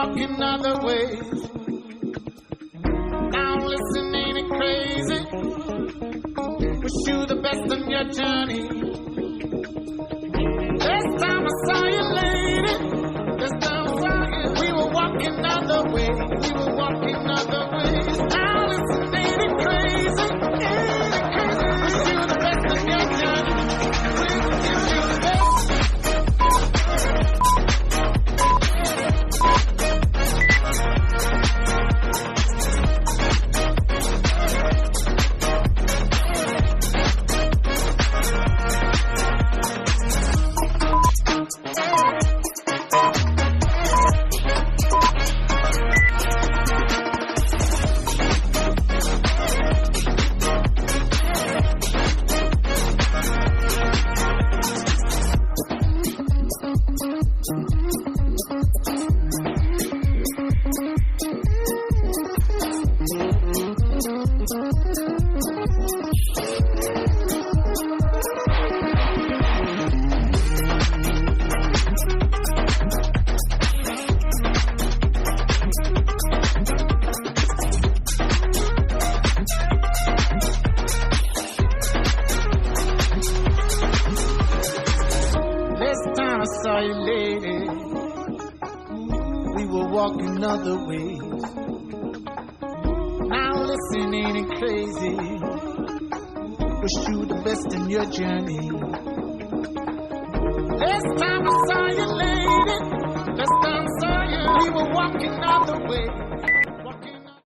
walking other ways. Now listen, ain't it crazy? Wish you the best on your journey. Last time I saw you, lady, last time I saw you, we were walking other ways. We were walking other ways. Now listen, ain't it crazy? Ain't it crazy? Wish you the best on your journey. Wish you the best. Saw you, lady. We were walking other ways. Now listen, ain't it crazy? Wish you the best in your journey. Last time I saw you, lady. Last time I saw you, we were walking other ways.